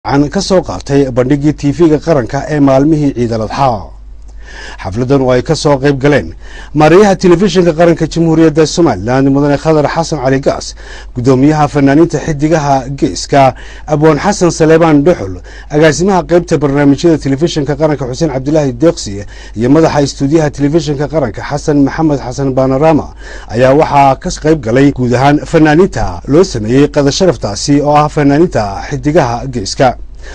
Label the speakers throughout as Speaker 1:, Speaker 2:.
Speaker 1: عن كسو قابتay bandhigii TV-ga qaranka ee maalmihii Ciid al-Adha xafladan oo ay ka soo qayb galeen maariyaha telefishinka qaranka Jamhuuriyadda Soomaaliland mudane Khadar Xasan Cali Gaas gudoomiyaha fanaaniinta xidigaha geeska Abwaan Xasan Saleebaan Dhuxul agaasimaha qaybta barnaamijyada telefishinka qaranka Xuseen Cabdulaahi Deeqsi iyo madaxa istuudiyaha telefishinka qaranka Xasan Maxamed Xasan Baanarama ayaa waxa ka qayb galay guud ahaan fanaaniinta loo sameeyay qada sharaftaasi oo ah fanaaniinta xidigaha geeska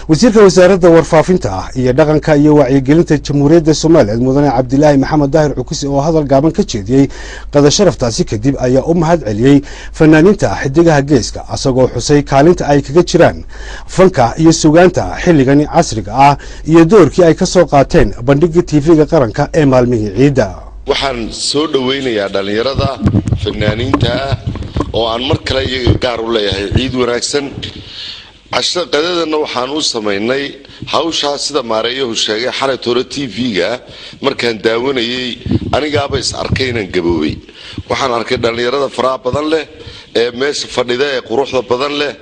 Speaker 1: wasiirka wasaaradda warfaafinta iyo dhaqanka iyo wacyigelinta Jamhuuriyadda Soomaaliland mudane Cabdilaahi Maxamed Daahir Cukusi oo hadal gaaban ka jeediyay qada sharaftaasi kadib ayaa u mahad celiyay fanaaniinta xidigaha geeska asagoo xusay kaalinta ay kaga jiraan fanka iyo suugaanta xilligan casriga ah iyo doorkii ay ka soo qaateen bandhigga TV-ga qaranka ee maalmihii ciida
Speaker 2: waxaan soo dhaweynayaa dhalinyarada fanaaniinta oo aan mar kale iyaga gaar u leeyahay ciid wanaagsan عشان قدرنا وحنو سميناي هاوشها سيدا ماريو شيء حالة تورا TV-ga مركان داوني أنا جابس أركينا جبوي وحن أركينا dhalinyarada faraha badan leh meesha fadhida ee quruxda badan leh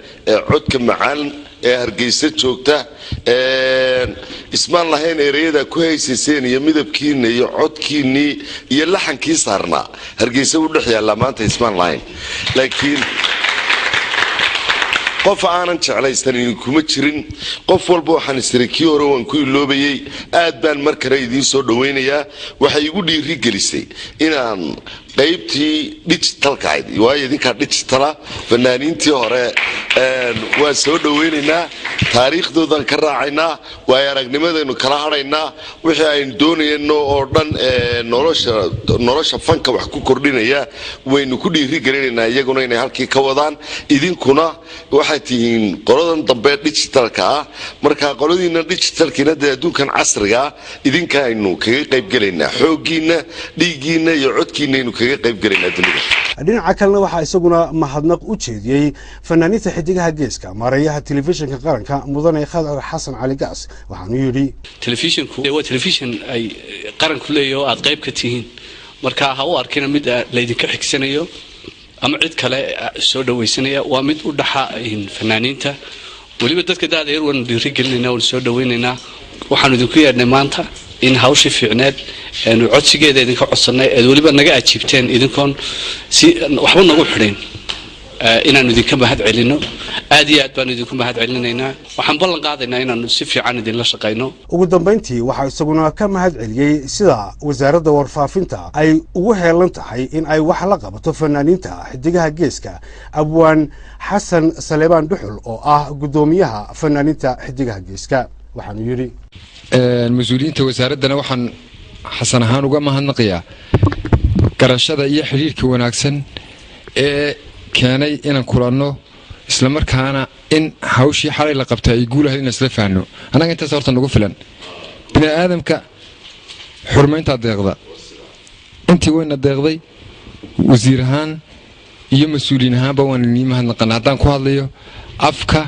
Speaker 2: codka macaan ee Hargeysa joogta ismaan lahayn ereyada ku haysayeen iyo midabkiina iyo codkiini iyo laxankii saarna Hargeysa u dhaxyaala maanta ismaan lahayn laakiin qof aanan jeclaysanin kuma jirin qof walba waxaan istirikii hore waan ku iloobayay aad baan mar kale idin soo dhaweynayaa waxay igu dhiiri gelisay inaan qaybtii digitalka ahayd waayo idinka digitala fanaaniintii hore waa soo dhaweynaynaa taariikhdoodan ka raacaynaa waa aragnimadeenu kala hadhaynaa wixii ay doonayeen oo dhan nolosha fanka wax ku kordhinaya waynu ku dhiiri gelinaynaa iyaguna inay halkii ka wadaan idinkuna waxay tihiin qoladan dambe digitalka marka qoladiina digitalkiina adduunkan casriga idinka aynu kaga qayb galaynaa xoogiina dhiigiina iyo codkiina aynu kaga qayb galaynaa dunida
Speaker 1: dhinaca kalena waxa isaguna mahadnaq u jeediyay fanaaniinta xidigaha geeska maarayaha telefishinka qaranka mudane Khadar Xasan Cali Gaas waxaanu yiri
Speaker 3: telefishinku waa telefishin ay qaranku leeyahay aad qayb ka tihiin marka ha u arkina mid la idinka xigsanayo ama cid kale soo dhaweysanaya waa mid u dhaxa fanaaniinta waliba dadka daadayr wan dhiiri gelinayna oo soo dhaweynayna waxaan idinku yeernay maanta in hawshi fiicneed ee codsigeeda idinka codsanay ee waliba naga ajiibteen idinkoon si waxba nagu xidhin inaan idinka mahad celino aad iyo aad baan idinku mahad celinaynaa waxaan ballan qaadaynaa inaan si fiican idin la shaqeyno
Speaker 1: ugu dambeyntii waxa isaguna ka mahad celiyay sida wasaaradda warfaafinta ay ugu heelan tahay in ay wax la qabato fanaaniinta xidigaha geeska Abwaan Xasan Saleebaan Dhuxul oo ah gudoomiyaha fanaaniinta xidigaha geeska waxaanu yiri
Speaker 4: mas'uuliyiinta wasaaradana waxaan xasan ahaan uga mahadnaqayaa garashada iyo xiriirka wanaagsan ee keenay inaan kulanno isla markaana in hawshii xalay la qabtay ay guulahay in isla faano anaga intaas horta nagu filan bini aadamka xurmaynta deeqda intii wayna deeqday wasiir ahaan iyo mas'uuliyiin ahaanba waan idin mahadnaqanaa haddaan ku hadlayo afka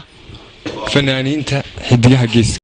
Speaker 4: fanaaniinta xidigaha geeska